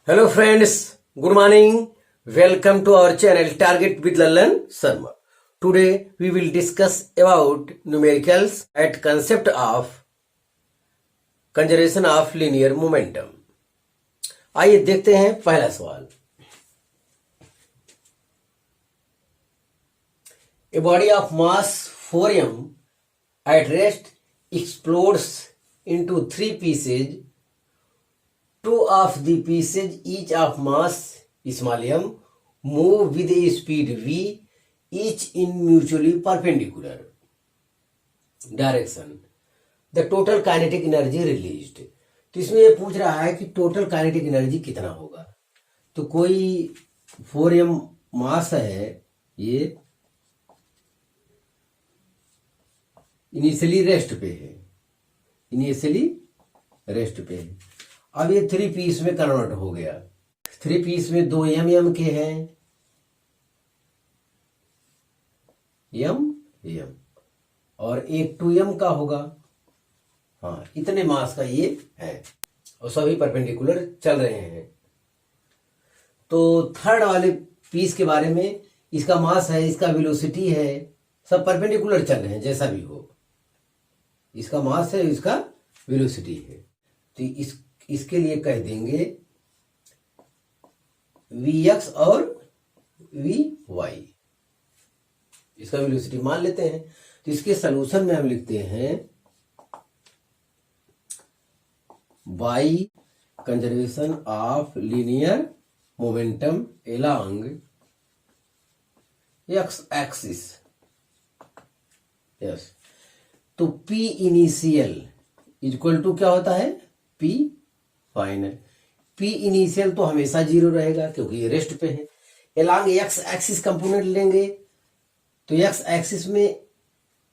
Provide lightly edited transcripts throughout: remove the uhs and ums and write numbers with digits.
Hello friends, good morning. Welcome to our channel Target with Lallan Sharma. Today we will discuss about numericals at concept of conservation of linear momentum. आइए देखते हैं पहला सवाल. A body of mass 4m at rest explodes into three pieces. Two of the pieces each of mass small m move with a speed v, each in mutually perpendicular direction. The total kinetic energy released. तो इसमें ये पूछ रहा है कि total kinetic energy कितना होगा. तो कोई 4m मास है, ये इनिशियली रेस्ट पे है. अब ये 3 पीस में कन्वर्ट हो गया. 3 पीस में 2 एम के हैं, एम और एक 2m का होगा. हाँ, इतने मास का ये है और सभी परपेंडिकुलर चल रहे हैं. तो थर्ड वाले पीस के बारे में, इसका मास है, इसका वेलोसिटी है, सब परपेंडिकुलर चल रहे हैं. जैसा भी हो, इसका मास है, इसका वेलोसिटी है. तो इसके लिए कह देंगे Vx और Vy, इसका वेलोसिटी मान लेते हैं. तो इसके सलूशन में हम लिखते हैं by conservation of linear momentum along X axis. Yes, तो P इनिशियल इक्वल टू क्या होता है, P फाइनल. P इनिशियल तो हमेशा 0 रहेगा क्योंकि ये रेस्ट पे है. एलॉन्ग एक्स एक्सिस कंपोनेंट लेंगे तो एक्स एक्सिस में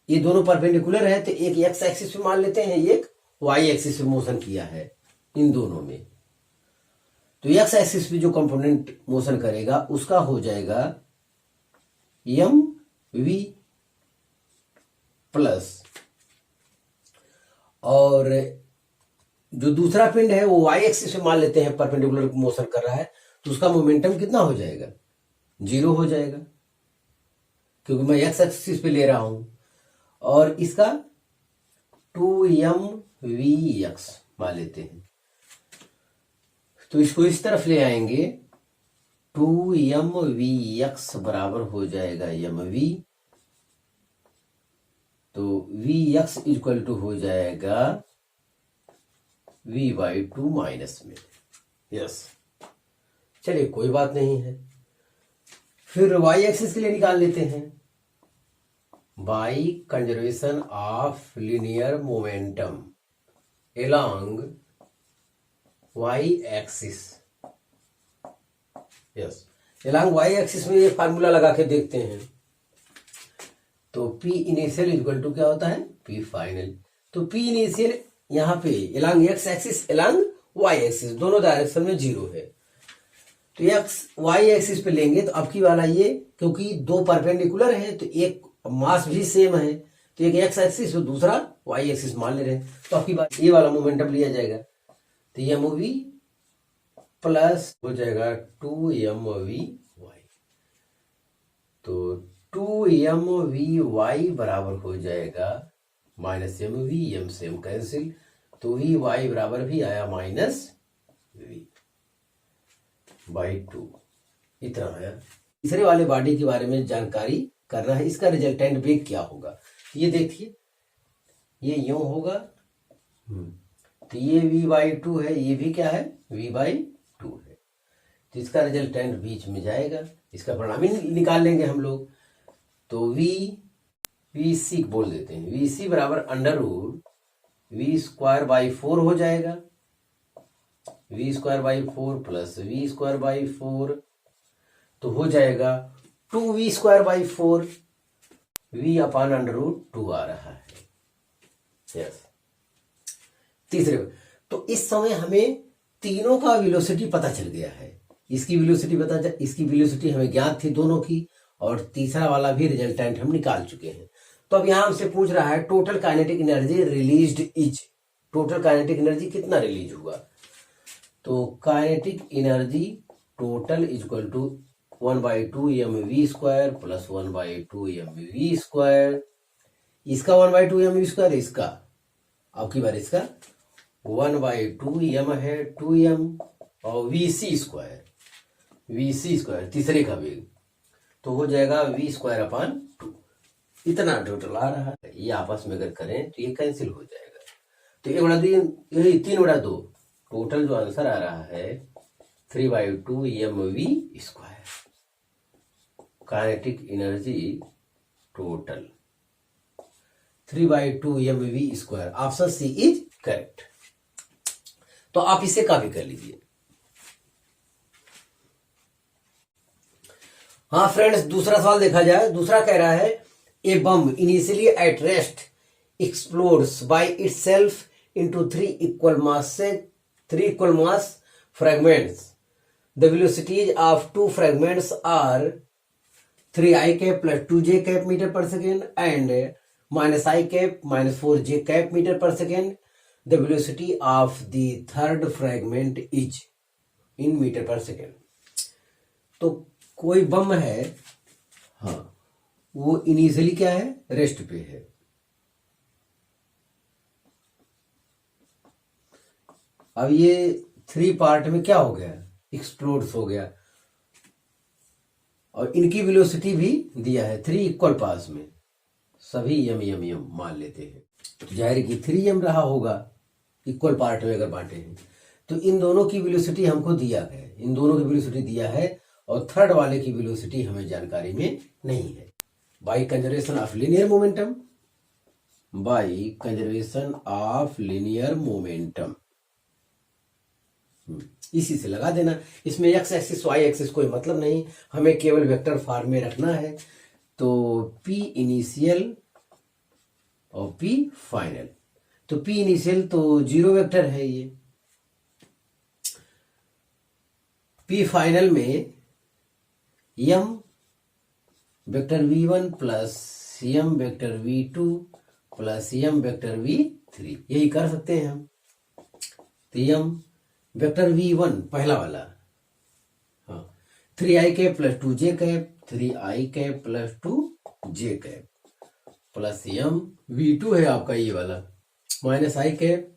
ये दोनों परपेंडिकुलर है, तो एक एक्स एक्सिस पे मान लेते हैं, एक वाई एक्सिस पे मोशन किया है इन दोनों में. तो एक्स एक्सिस पे जो कंपोनेंट मोशन करेगा उसका हो जाएगा एम वी प्लस, और जो दूसरा पिंड है वो वाई एक्सिस पे मान लेते हैं परपेंडिकुलर मोशन कर रहा है, तो उसका मोमेंटम कितना हो जाएगा, 0 हो जाएगा क्योंकि मैं एक्स एक्सिस पे ले रहा हूं. और इसका 2mvx मान लेते हैं, तो इसको इस तरफ ले आएंगे. 2mvx बराबर हो जाएगा mv, तो vx इक्वल टू हो जाएगा v/2 माइनस में. यस, चलिए कोई बात नहीं है. फिर y एक्सिस के लिए निकाल लेते हैं. By conservation of linear momentum along y axis. Yes, along y axis में ये फार्मूला लगा के देखते हैं. तो P इनिशियल इक्वल टू क्या होता है, P फाइनल. तो P इनिशियल यहाँ पे along X axis along Y axis दोनों डायरेक्शन में 0 है. तो एक्स वाई एक्सिस पे लेंगे तो अब की वाला ये, क्योंकि दो परपेंडिकुलर है तो एक मास भी सेम है, तो एक एक्स एक्सिस और दूसरा वाई एक्सिस मान ले रहे हैं, तो अब की बात ये वाला मोमेंटम लिया जाएगा. तो ये मूवी प्लस हो जाएगा 2mvy. तो 2mvy बराबर हो जाएगा माइनस mv, m से m कैंसिल, तो vy बराबर भी आया माइनस v/2. इतना आया. तीसरे वाले बॉडी के बारे में जानकारी करना है, इसका रिजल्टेंट वेग क्या होगा. ये देखिए, ये यूं होगा, तो ये v/2 है, ये भी क्या है, v/2 है. तो इसका रिजल्टेंट बीच में जाएगा, इसका परिणामी निकाल लेंगे हम लोग. तो VC बोल देते हैं, VC बराबर अंडर रूट v²/4 हो जाएगा. v²/4 प्लस v²/4 तो हो जाएगा 2v²/4, v/√2 आ रहा है. यस, तीसरे. तो इस समय हमें तीनों का वेलोसिटी पता चल गया है. इसकी वेलोसिटी हमें ज्ञात थी दोनों की, और तीसरा वाला भी रिजल्टेंट हम निकाल चुके हैं. तो अब यहां हमसे पूछ रहा है total kinetic energy released is. Total kinetic energy कितना रिलीज हुआ. तो kinetic energy total equal to 1/2 mv² plus 1/2 mv²। इसका 1/2 mv², इसका अब की बार इसका 1/2 m है, 2m और vc² तीसरे का वेग, तो हो जाएगा v²/2। इतना टोटल आ रहा है। ये आपस में अगर करें तो ये कैंसिल हो जाएगा, तो 1/2 टोटल जो आंसर आ रहा है 3/2 mv²। Kinetic energy total 3/2 mv²। Option C is correct. तो आप इसे कॉपी कर लीजिए। हाँ फ्रेंड्स, दूसरा सवाल देखा जाए। दूसरा कह रहा है a bomb initially at rest explodes by itself into 3 equal mass fragments. The velocities of 2 fragments are 3i cap plus 2j cap meter per second and minus I cap minus 4j cap meter per second. The velocity of the third fragment is in meter per second. तो कोई बम है, हाँ, वो initially क्या है, rest पे है। अब ये 3 पार्ट में क्या हो गया, एक्सप्लोड्स हो गया, और इनकी वेलोसिटी भी दिया है 3 इक्वल पास में, सभी यम मान लेते हैं, तो जाहिर कि 3m रहा होगा इक्वल पार्ट में अगर बांटे हैं। तो इन दोनों की वेलोसिटी हमको दिया है, इन दोनों की वेलोसिटी दिया है, और थर्ड वाले की वेलोसिटी हमें जानकारी में नहीं है। By conservation of linear momentum, by conservation of linear momentum, इसी से लगा देना। इसमें एक्स एक्सिस वाई एक्सिस कोई मतलब नहीं, हमें केवल वेक्टर फॉर्म में रखना है। तो पी इनिशियल और पी फाइनल, तो पी इनिशियल तो 0 वेक्टर है ये, पी फाइनल में m vector v1 plus m vector v2 plus m vector v3, यही कर सकते हैं हम। तो m वेक्टर v1 पहला वाला, हाँ, 3i cap plus 2j cap, 3i cap plus 2j cap plus m v2 है आपका ये वाला, minus i cap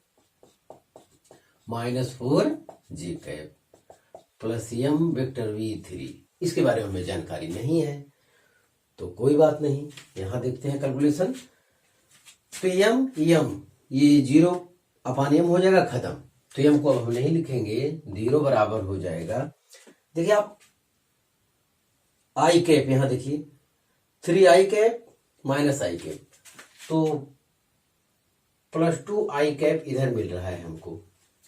minus 4j cap plus m vector v3। इसके बारे में हमें जानकारी नहीं है, तो कोई बात नहीं। यहां देखते हैं कैलकुलेशन। तो m ये 0/m हो जाएगा, खत्म। तो m को अब हम नहीं लिखेंगे, 0 बराबर हो जाएगा। देखिए आप i कैप, यहां देखिए 3i cap minus i cap, तो प्लस 2i कैप इधर मिल रहा है हमको।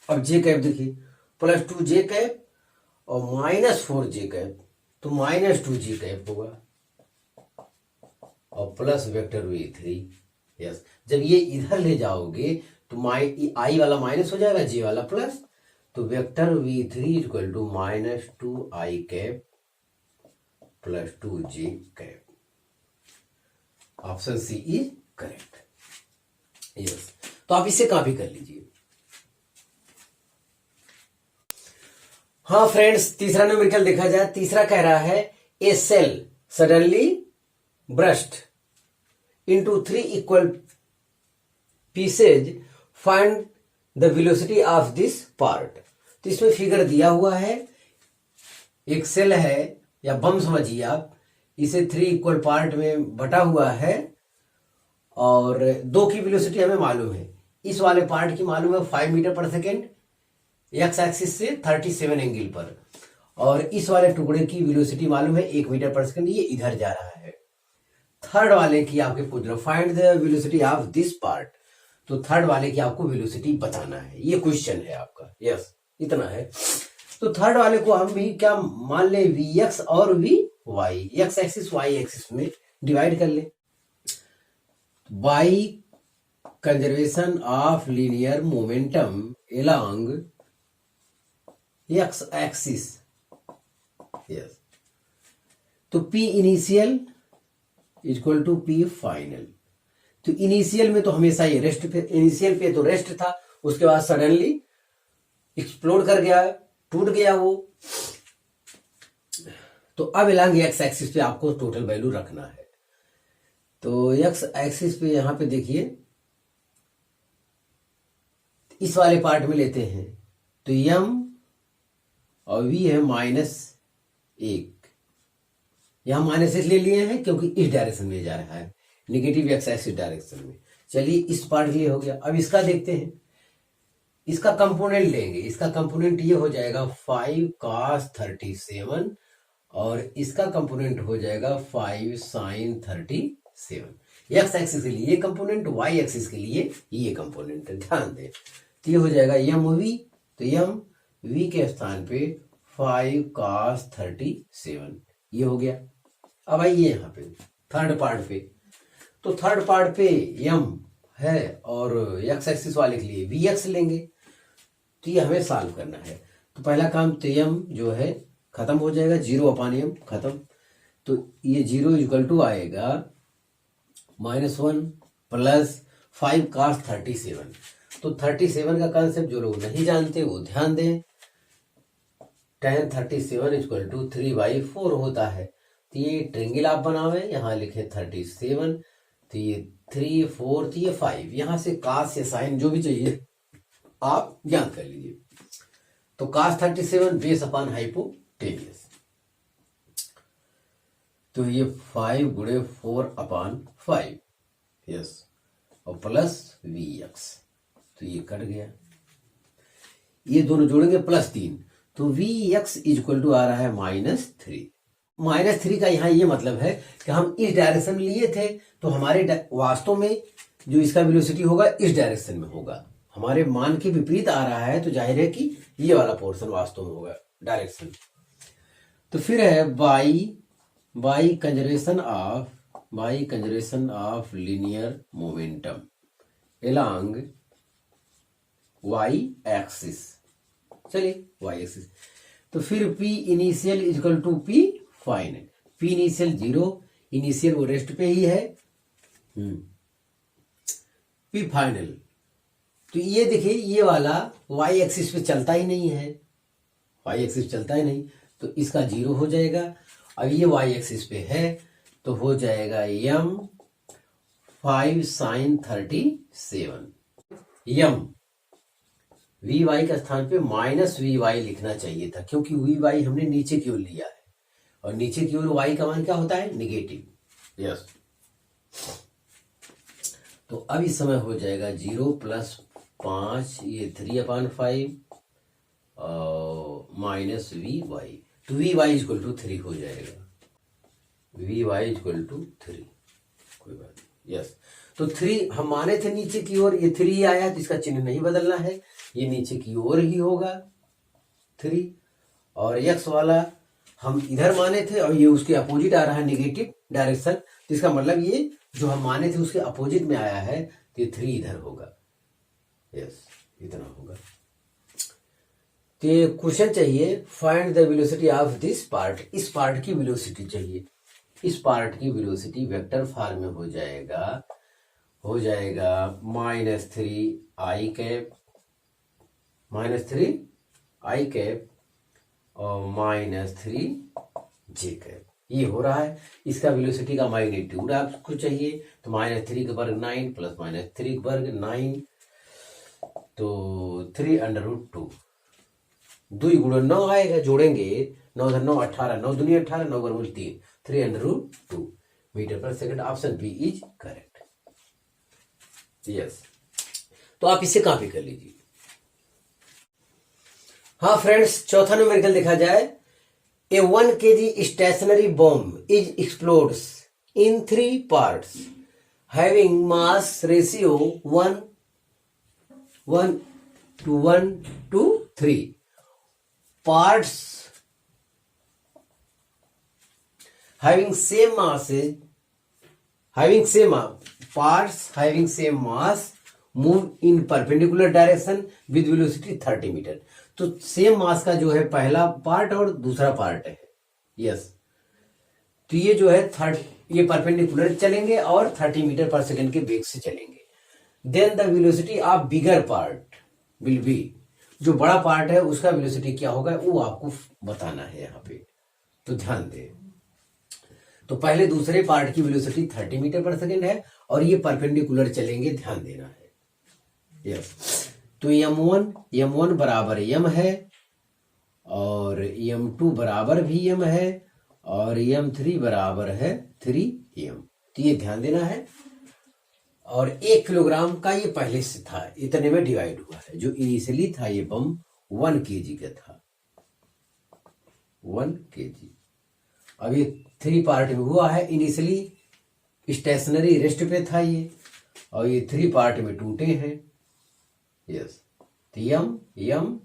अब j कैप देखिए, प्लस 2j कैप और माइनस 4j कैप, तो माइनस 2j कैप होगा, और प्लस वेक्टर v3। यस, जब ये इधर ले जाओगे तो आई वाला माइनस हो जाएगा, जे वाला प्लस, तो vector v3 equal to minus 2i cap plus 2j cap. Option C is correct. Yes, तो आप इसे कॉपी कर लीजिए। हाँ फ्रेंड्स, तीसरा न्यूमेरिकल देखा जाए। तीसरा कह रहा है a shell suddenly burst into 3 equal pieces, find the velocity of this part. तो इसमें फिगर दिया हुआ है, एक सेल है या बम समझिए आप, इसे 3 इक्वल पार्ट में बटा हुआ है, और 2 की वेलोसिटी हमें मालूम है। इस वाले पार्ट की मालूम है 5 metre per second x axis से 37 एंगल पर, और इस वाले टुकड़े की वेलोसिटी मालूम है 1 मीटर पर सेकेंड, ये इधर जा रहा है। थर्ड वाले की आपके पूछ रहे, find the velocity of this part, तो थर्ड वाले की आपको वेलोसिटी बताना है, ये क्वेश्चन है आपका। यस, इतना है। तो थर्ड वाले को हम भी क्या मान ले, वी एक्स और V Y, X axis Y axis में डिवाइड कर ले। By conservation of linear momentum along X axis, yes, तो P initial equal to P final. तो इनिशियल में तो हमेशा ये रेस्ट पे, इनिशियल पे तो रेस्ट था, उसके बाद सडनली एक्सप्लोड कर गया, टूट गया वो। तो अब एलॉन्ग एक्स एक्सिस पे आपको टोटल वैल्यू रखना है। तो एक्स एक्सिस पे यहां पे देखिए, इस वाले पार्ट में लेते हैं तो यम और वी है -1। यहां माइनस इसलिए लिए हैं क्योंकि इस डायरेक्शन में जा रहा है, नेगेटिव एक्स एक्सिस डायरेक्शन में। चलिए इस पार्ट के लिए हो गया। अब इसका देखते हैं, इसका कंपोनेंट लेंगे। इसका कंपोनेंट ये हो जाएगा 5 cos 37 और इसका कंपोनेंट हो जाएगा 5 sin 37। एक्स एक्सिस के लिए ये कंपोनेंट, वाई एक्सिस के लिए ये कंपोनेंट, ध्यान दें। तो ये हो जाएगा यम वी, तो यम वी के स्थान पे 5 cos 37 ये हो गया। अब आइए यहाँ पे थर्ड पार्ट पे। तो थर्ड पार्ट पे यम है और एक्स एक्सिस वाले के लिए वी एक्स लेंगे। तो ये हमें सॉल्व करना है। तो पहला काम, तो यम जो है खत्म हो जाएगा, 0/m खत्म। तो ये 0 इक्वल टू आएगा -1 प्लस 5 cos 37। तो 37 का कंसेप्ट जो लोग नहीं जानते वो ध्यान दें। tan 37 इक्वल टू 3/4 होता है। तो ये ट्रिंगल आप बनावे, यहाँ लिखे 37, तो ये 3 4, तो ये 5। यहां से कास या साइन जो भी चाहिए आप ज्ञान कर लीजिए। तो cos 37 बेस अपॉन हाइपोटेन्यूस, तो ये 5 गुणे 4/5 यस, और प्लस Vx, तो ये कट गया। ये दोनों जोड़ेंगे +3, तो Vx इक्वल टू आ रहा है -3। -3 का यहाँ ये मतलब है कि हम इस डायरेक्शन में लिए थे, तो हमारे वास्तव में जो इसका वेलोसिटी होगा इस डायरेक्शन में होगा। हमारे मान के विपरीत आ रहा है, तो जाहिर है कि ये वाला पोर्शन वास्तव में होगा डायरेक्शन। तो फिर है by conservation of linear momentum along Y axis. चलिए वाई एक्सिस, तो फिर P initial equal to P final. P initial 0, initial वो रेस्ट पे ही है, P फाइनल। तो ये देखिए, ये वाला वाई एक्सिस पे चलता ही नहीं है, वाई एक्सिस चलता ही नहीं, तो इसका 0 हो जाएगा। अब ये वाई एक्सिस पे है, तो हो जाएगा यम 5 sin 37। यम वी वाई का स्थान पे -Vy लिखना चाहिए था, क्योंकि Vy हमने नीचे की ओर लिया है, और नीचे की ओर y का मान क्या होता है, नेगेटिव। यस, तो अब इस समय हो जाएगा 0 + 5, ये 3/5 -Vy, तो Vy इक्वल टू 3 हो जाएगा। Vy इक्वल टू 3, कोई बात नहीं। यस, तो 3 हम माने थे नीचे की ओर, ये 3 आया, तो इसका चिन्ह नहीं बदलना है, ये नीचे की ओर ही होगा 3। और x वाला हम इधर माने थे, और ये उसके अपोजिट आ रहा है नेगेटिव डायरेक्शन, तो इसका मतलब ये जो हम माने थे उसके अपोजिट में आया है, तो ये 3 इधर होगा। यस, इतना होगा। तो ये क्वेश्चन चाहिए, find the velocity of this part. इस पार्ट की वेलोसिटी चाहिए। इस पार्ट की वेलोसिटी वेक्टर फॉर्म में हो जाएगा -3i कैप और -3j कैप, ये हो रहा है। इसका वेलोसिटी का मैग्नीट्यूड आपको चाहिए, तो -3 का वर्ग 9 प्लस -3 का वर्ग 9, तो 3√2, 2 गुणा 9 आएगा, जोड़ेंगे 9 9 18, 9 दूनी 18, 9 वर्ग 3, 3√2 मीटर पर second. Option B is correct. Yes, तो आप इसे कॉपी कर लीजिए। हाँ फ्रेंड्स, चौथा न्यूमेरिकल देखा जाए। A 1 kg stationary bomb is explodes in 3 parts having mass ratio 1:1:3. Parts having same mass move in perpendicular direction with velocity 30 metre. तो सेम मास का जो है पहला पार्ट और दूसरा पार्ट है। यस, तो ये जो है ये परपेंडिकुलर चलेंगे और 30 मीटर पर सेकंड के वेग से चलेंगे। Then the velocity of bigger part will be जो बड़ा पार्ट है उसका वेलोसिटी क्या होगा वो आपको बताना है यहाँ पे, तो ध्यान दें। तो पहले दूसरे पार्ट की वेलोसिटी 30 मीटर पर सेकेंड है और ये परपेंडिकुलर चलेंगे, ध्यान देना है। यस, तो m1 बराबर m है और m2 बराबर भी m है और m3 बराबर है 3m, तो ये ध्यान देना है। और 1 किलोग्राम का ये पहले से था, इतने में डिवाइड हुआ है। जो इनिशियली था ये बम 1 kg का था, 1 kg। अब ये 3 पार्ट में हुआ है, इनिशियली स्टेशनरी रेस्ट पे था ये, और ये 3 पार्ट में टूटे हैं। यस, 3m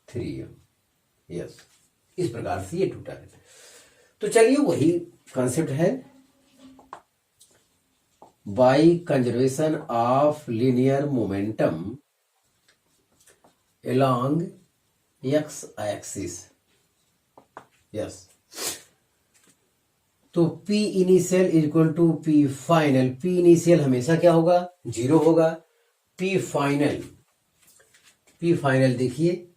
3m, यस, इस प्रकार से ये टूटा है। तो चलिए वही कॉन्सेप्ट है, by conservation of linear momentum along x axis. Yes, तो P initial equal to P final. P initial हमेशा क्या होगा, 0 होगा। P फाइनल देखिए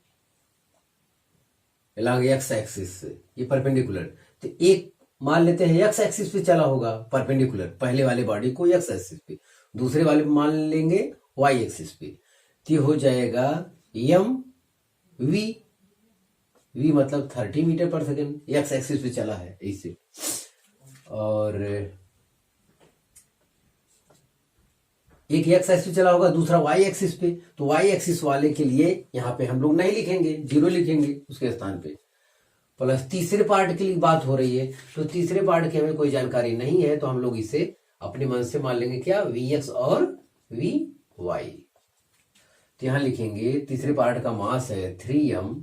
along x एक्सिस से, ये परपेंडिकुलर, तो एक मान लेते हैं x एक्सिस पे चला होगा परपेंडिकुलर, पहले वाले बॉडी को x एक्सिस पे, दूसरे वाले मान लेंगे y एक्सिस पे, तो हो जाएगा m v मतलब 30 metre per second, x axis पे चला है ऐसे, और एक x एक्सिस पे चला होगा, दूसरा y एक्सिस पे, तो y एक्सिस वाले के लिए यहाँ पे हम लोग नहीं लिखेंगे, 0 लिखेंगे उसके स्थान पे। प्लस तीसरे पार्ट के लिए बात हो रही है, तो तीसरे पार्ट की हमें कोई जानकारी नहीं है, तो हम लोग इसे अपने मन से मान लेंगे क्या, vx और vy। तो यहां लिखेंगे तीसरे पार्ट का मास है 3m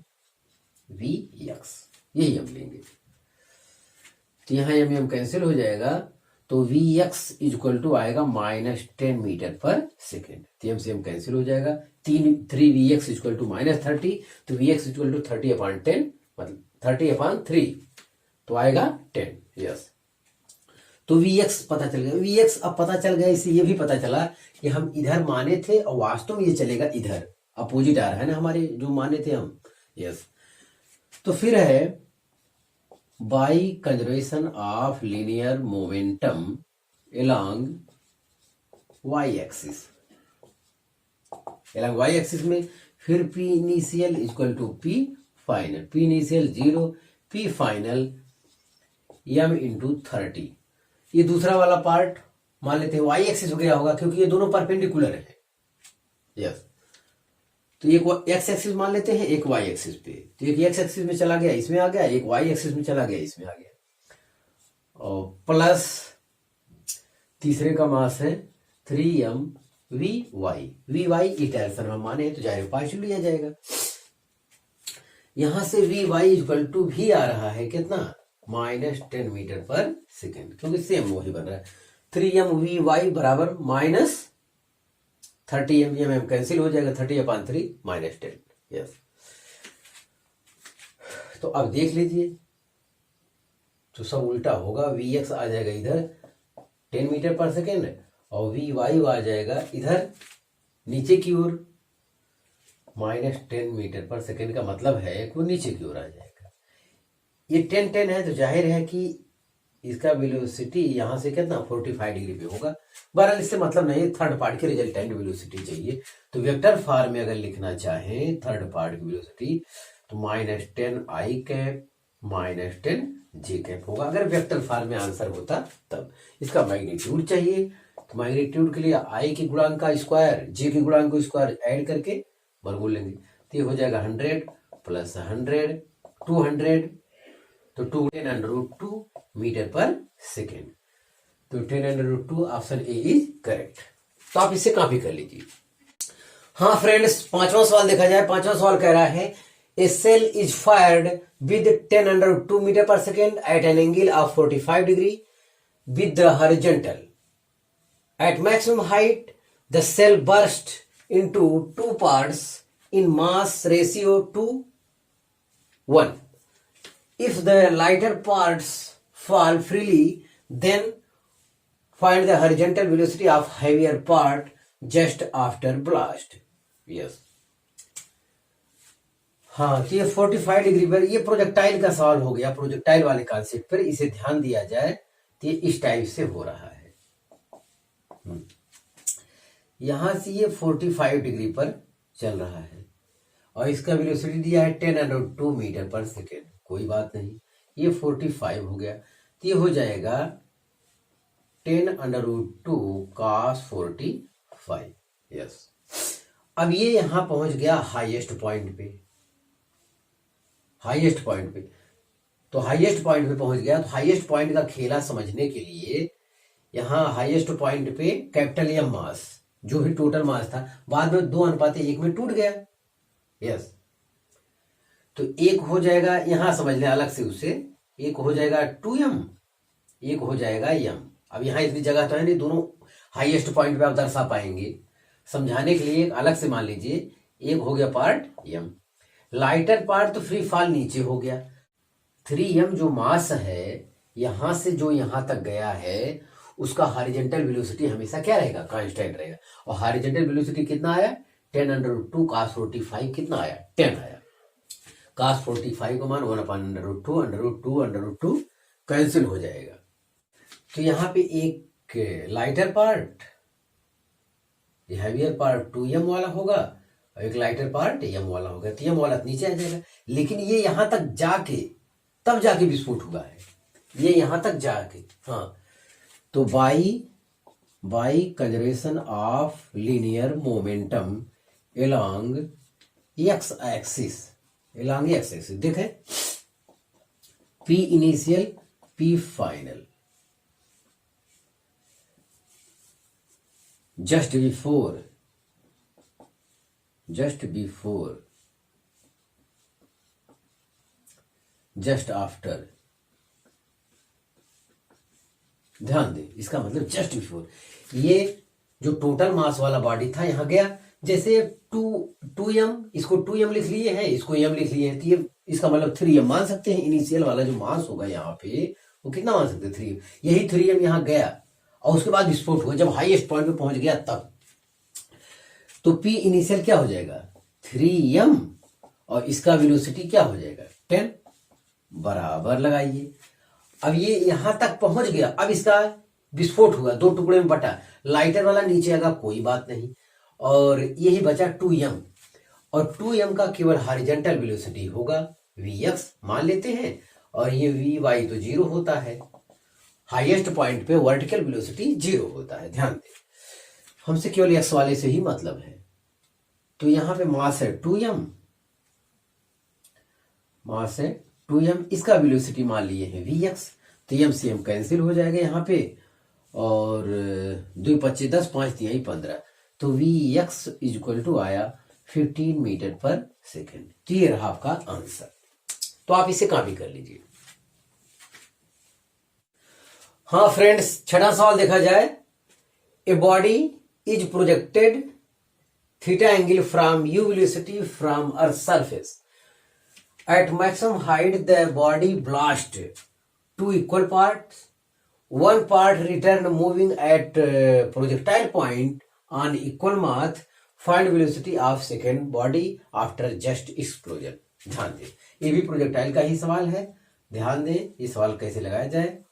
vx, यही हम लेंगे। तो यहाँ m कैंसिल हो जाएगा, तो vx इक्वल टू आएगा -10 मीटर पर सेकेंड। तो m से m कैंसिल हो जाएगा, 3vx इक्वल टू -30, तो vx इक्वल टू 30/10 मतलब 30/3, तो आएगा 10। यस, तो vx पता चल गया। vx अब पता चल गया, इससे ये भी पता चला कि हम इधर माने थे और वास्तव में ये चलेगा इधर, अपोजिट आ रहा है ना हमारे जो माने थे हम। यस, तो फिर है by conservation of linear momentum along y axis. along y axis में फिर P initial equal to P final, P initial 0, P final m into 30। ये दूसरा वाला पार्ट मान लेते हैं y एक्सिस हो गया होगा, क्योंकि ये दोनों परपेंडिकुलर है। यस, तो एक x एक्सिस मान लेते हैं, एक y एक्सिस पे, तो एक x एक्सिस में चला गया इसमें आ गया, एक y एक्सिस में चला गया इसमें आ गया, और प्लस तीसरे का मास है 3m vy इस डायरेक्शन में माने तो जाहिर पार्शियल लिया जाएगा। यहां से vy इक्वल टू भी आ रहा है कितना, -10 मीटर पर सेकेंड, क्योंकि सेम वही बन रहा है। 3m vy बराबर -30m कैंसिल हो जाएगा, 30/3 -10। यस, तो अब देख लीजिए, तो सब उल्टा होगा, vx आ जाएगा इधर 10 मीटर पर सेकेंड और vy आ जाएगा इधर नीचे की ओर -10 मीटर पर सेकेंड, का मतलब है कि वो नीचे की ओर आ जाएगा। ये 10 है, तो जाहिर है कि इसका वेलोसिटी यहां से कितना 45 डिग्री पे होगा। बहरहाल इससे मतलब नहीं, थर्ड पार्ट की रिजल्टेंट वेलोसिटी चाहिए, तो वेक्टर फॉर्म में अगर लिखना चाहें थर्ड पार्ट की वेलोसिटी, तो -10 i कैप -10 j कैप होगा, अगर वेक्टर फॉर्म में आंसर होता तब। इसका मैग्नीट्यूड चाहिए, तो मैग्नीट्यूड के लिए i के गुणांक का स्क्वायर j के गुणांक को स्क्वायर ऐड करके वर्गमूल लेंगे, तो ये हो जाएगा 100 प्लस 100 200, तो 10√2 मीटर पर सेकेंड, तो 10√2 ऑप्शन ए इज करेक्ट। तो आप इसे कॉपी कर लीजिए। हाँ फ्रेंड्स, 5वां सवाल देखा जाए। 5वां सवाल कह रहा है a shell is fired with 10√2 metre per second at an angle of 45 degree with the horizontal. At maximum height, the cell burst into two parts in mass ratio 2:1. If the lighter parts fall freely, then find the horizontal velocity of heavier part just after blast. Yes. हाँ, तो ये 45 degree पर ये projectile का सवाल हो गया, projectile वाले कॉन्सेप्ट पर इसे ध्यान दिया जाए तो ये इस टाइप से हो रहा है। यहां से ये 45 डिग्री पर चल रहा है और इसका वेलोसिटी दिया है 10√2 मीटर पर सेकेंड। कोई बात नहीं, ये 45 हो गया तो ये हो जाएगा 10√2 cos 45। यस, अब ये यहां पहुंच गया हाईएस्ट पॉइंट पे। हाईएस्ट पॉइंट पे तो हाईएस्ट पॉइंट पे पहुंच गया, तो हाईएस्ट पॉइंट का खेला समझने के लिए यहां हाईएस्ट पॉइंट पे कैपिटल एम मास, जो भी टोटल मास था, बाद में 2:1 में टूट गया। यस, तो एक हो जाएगा, यहां समझ लें अलग से उसे, एक हो जाएगा 2m, एक हो जाएगा m। अब यहां इतनी जगह तो है नहीं, दोनों हाईएस्ट पॉइंट पे आप दर्शा पाएंगे। समझाने के लिए अलग से मान लीजिए, एक हो गया पार्ट m, लाइटर पार्ट तो फ्री फॉल नीचे हो गया। 3m जो मास है यहां से जो यहां तक गया है उसका हॉरिजॉन्टल वेलोसिटी हमेशा क्या रहेगा, कांस्टेंट रहेगा। और हॉरिजॉन्टल वेलोसिटी कितना आया, 10√2 cos 45 कितना आया, 10 आया। cos 45 का मान 1/√2 कैंसिल हो जाएगा। तो यहाँ पे एक lighter part, heavier part 2m वाला होगा और एक लाइटर पार्ट m वाला होगा। तो m वाला नीचे आ जाएगा, लेकिन ये यहां तक जाके तब जाके विस्फोट हुआ है, ये यहां तक जाके। हाँ, तो by conservation of linear momentum along X axis, देखें P initial P final, just before, just after, ध्यान दें, इसका मतलब जस्ट बिफोर। ये जो टोटल मास वाला बॉडी था यहां गया, जैसे 2m, इसको 2m लिख लिए हैं, इसको m लिख लिए हैं, तो ये इसका मतलब 3m मान सकते हैं। इनिशियल वाला जो मास होगा यहाँ पे वो कितना मान सकते हैं, 3m। यही 3m यहाँ गया और उसके बाद विस्फोट हुआ, जब हाईएस्ट पॉइंट पे पहुंच गया तब। तो P इनिशियल क्या हो जाएगा, 3m, और इसका वेलोसिटी क्या हो जाएगा, 10। बराबर लगाइए। अब ये यहां तक पहुंच गया, अब इसका विस्फोट हुआ, 2 टुकड़े में बटा, लाइटर वाला नीचे आएगा, कोई बात नहीं, और यही बचा 2m, और 2m का केवल हॉरिजॉन्टल वेलोसिटी होगा vx मान लेते हैं, और ये vy तो 0 होता है। हाईएस्ट पॉइंट पे वर्टिकल वेलोसिटी 0 होता है, ध्यान दें, हमसे केवल x वाले से ही मतलब है। तो यहां पे मास है 2m, मास है 2m, इसका वेलोसिटी मान लिए हैं vx, तो m से m कैंसिल हो जाएगा यहाँ पे, और 2 25 10 5 3 15, तो vx इक्वल टू आया 15 मीटर पर सेकेंड। तो ये रहा आपका आंसर। तो आप इसे कॉपी कर लीजिए। हाँ फ्रेंड्स, छठा सवाल देखा जाए, ए body is projected theta angle from u velocity from earth surface at maximum height. The body blast 2 equal parts, one part return moving at projectile point on equal mass. Find velocity of second body after just explosion. ध्यान दें, ये भी projectile का ही सवाल है। ध्यान दें, ये सवाल कैसे लगाया जाए।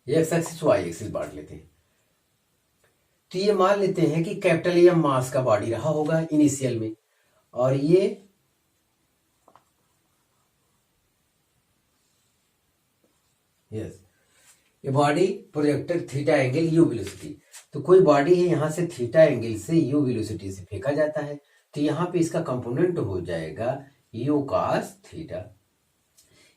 एक्स एक्सिस वाई एक्सिस बांट लेते हैं। तो ये मान लेते हैं कि कैपिटल एम मास का बॉडी रहा होगा इनिशियल में, और ये ये body projected theta angle you velocity. तो कोई बॉडी है, यहां से थीटा एंगल से यू वेलोसिटी से फेंका जाता है, तो यहां पे इसका कंपोनेंट हो जाएगा यू कॉस थीटा।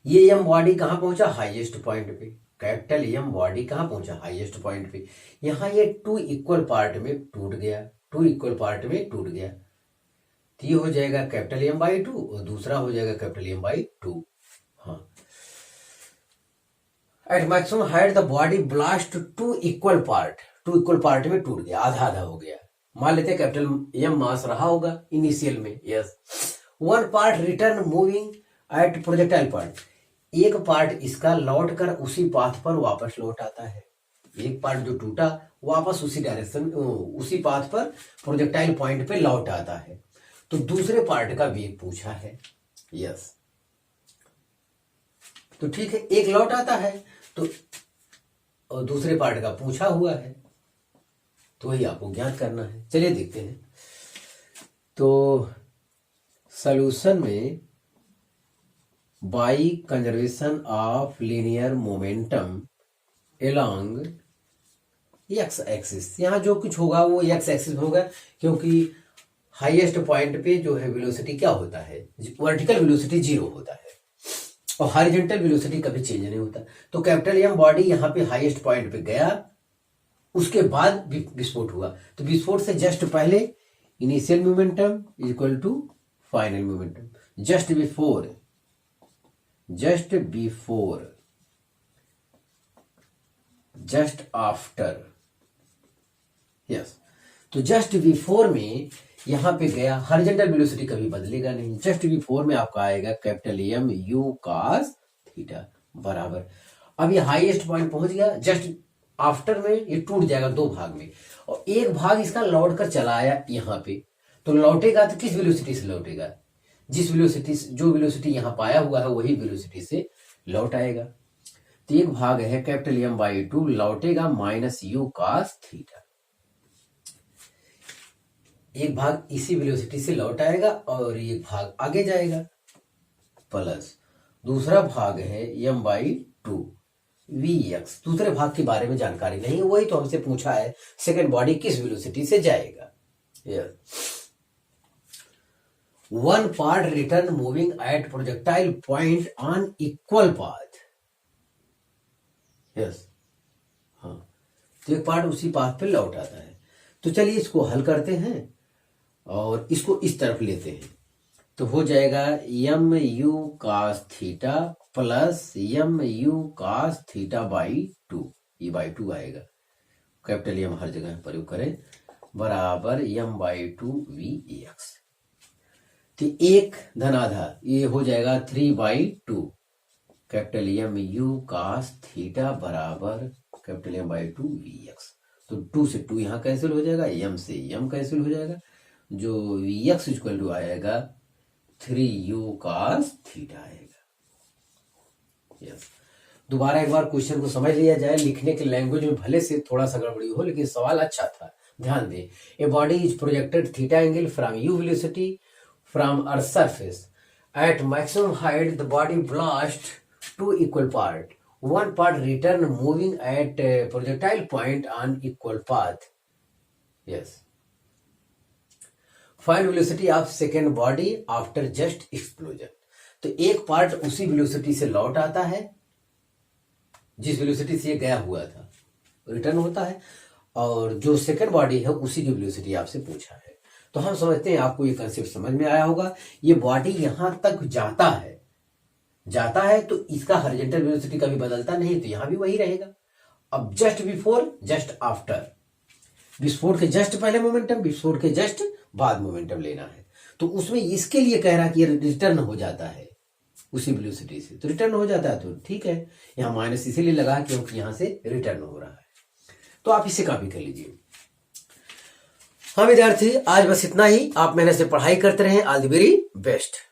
ये एम बॉडी कहां पहुंचा, हाईएस्ट पॉइंट पे। कैपिटल एम बॉडी कहां पहुंचा, हाईएस्ट पॉइंट पे। यहां ये 2 इक्वल पार्ट में टूट गया, 2 इक्वल पार्ट में टूट गया, तो ये हो जाएगा कैपिटल एम बाई 2 और दूसरा हो जाएगा कैपिटल एम बाई 2। हाँ, at maximum height the body blast 2 equal part में टूट गया, आधा आधा हो गया। मान लेते हैं कैपिटल एम मास रहा होगा इनिशियल में। Yes, one part return moving at projectile point, एक पार्ट इसका लौट कर उसी पाथ पर वापस लौट आता है। एक पार्ट जो टूटा वापस उसी डायरेक्शन, उसी पाथ पर प्रोजेक्टाइल पॉइंट पे लौट आता है। तो दूसरे पार्ट का वेग पूछा है। यस, तो ठीक है, एक लौट आता है तो और दूसरे पार्ट का पूछा हुआ है, तो वही आपको ज्ञात करना है। चलिए देखते हैं। तो सॉल्यूशन में by conservation of linear momentum along X axis, यहां जो कुछ होगा वो एक्स एक्सिस में होगा, क्योंकि हाईएस्ट पॉइंट पे जो है वेलोसिटी क्या होता है, वर्टिकल वेलोसिटी 0 होता है और हॉरिजॉन्टल वेलोसिटी कभी चेंज नहीं होता। तो कैपिटल एम बॉडी यहाँ पे हाईएस्ट पॉइंट पे गया, उसके बाद विस्फोट हुआ, तो विस्फोट से जस्ट पहले initial momentum equal to final momentum, just before, just after. Yes, तो जस्ट बिफोर में यहां पे गया, हॉरिजॉन्टल वेलोसिटी कभी बदलेगा नहीं, जस्ट बिफोर में आपका आएगा capital M you cos theta बराबर। अब ये हाईएस्ट पॉइंट पहुंच गया, जस्ट आफ्टर में ये टूट जाएगा दो भाग में, और एक भाग इसका लौट कर चला आया यहाँ पे, तो लौटेगा तो किस वेलोसिटी से लौटेगा, जिस वेलोसिटी, जो वेलोसिटी यहाँ पाया हुआ है वही वेलोसिटी से लौट आएगा। तो एक भाग है कैपिटल एम बाई 2 लौटेगा माइनस यू कॉस थीटा, एक भाग इसी वेलोसिटी से लौट आएगा और एक भाग आगे जाएगा, प्लस दूसरा भाग है एम बाई 2 वी एक्स, दूसरे भाग के बारे में जानकारी नहीं, वही तो हमसे पूछा है सेकेंड बॉडी किस वेलोसिटी से जाएगा। One part return moving at projectile point on equal path. Yes, हाँ, तो एक पार्ट उसी पाथ पे लौट आता है। तो चलिए इसको हल करते हैं और इसको इस तरफ लेते हैं, तो हो जाएगा M you cos theta plus M you cos theta by 2, ये बाई 2 आएगा, कैपिटल एम हर जगह प्रयोग करें, बराबर एम बाई 2 वी एक्स। तो एक धनाधा ये हो जाएगा 3/2, capital M you cos theta बराबर capital M by 2 V X. तो 2 से 2 यहाँ कैंसिल हो जाएगा, एम से एम कैंसिल हो जाएगा, जो वी एक्स इक्वल टू आएगा 3u कॉस थीटा आएगा। यस, दोबारा एक बार क्वेश्चन को समझ लिया जाए, लिखने के लैंग्वेज में भले से थोड़ा सा गड़बड़ी हो, लेकिन सवाल अच्छा था, ध्यान दें। A body is projected theta angle from U velocity from earth surface at maximum height, the body blast two equal part, one part return moving at projectile point on equal path. Yes. Find velocity of second body after just explosion. तो एक part उसी velocity से लौट आता है जिस velocity से ये गया हुआ था, रिटर्न होता है, और जो सेकंड बॉडी है उसी की वेलोसिटी आपसे पूछा है। तो हम समझते हैं आपको ये कंसेप्ट समझ में आया होगा। ये बॉडी यहां तक जाता है तो इसका हॉरिजॉन्टल वेलोसिटी कभी बदलता नहीं, तो यहां भी वही रहेगा। अब जस्ट बिफोर, जस्ट आफ्टर, विस्फोट के जस्ट पहले मोमेंटम, विस्फोट के जस्ट बाद मोमेंटम लेना है, तो उसमें इसके लिए कह रहा कि रिटर्न हो जाता है उसी वेलोसिटी से, तो रिटर्न हो जाता है तो ठीक है, यहां माइनस इसीलिए लगा क्योंकि यहां से रिटर्न हो रहा है। तो आप इसे कॉपी कर लीजिए। हाँ विद्यार्थी, आज बस इतना ही। आप मेहनत से पढ़ाई करते रहें। All the very best.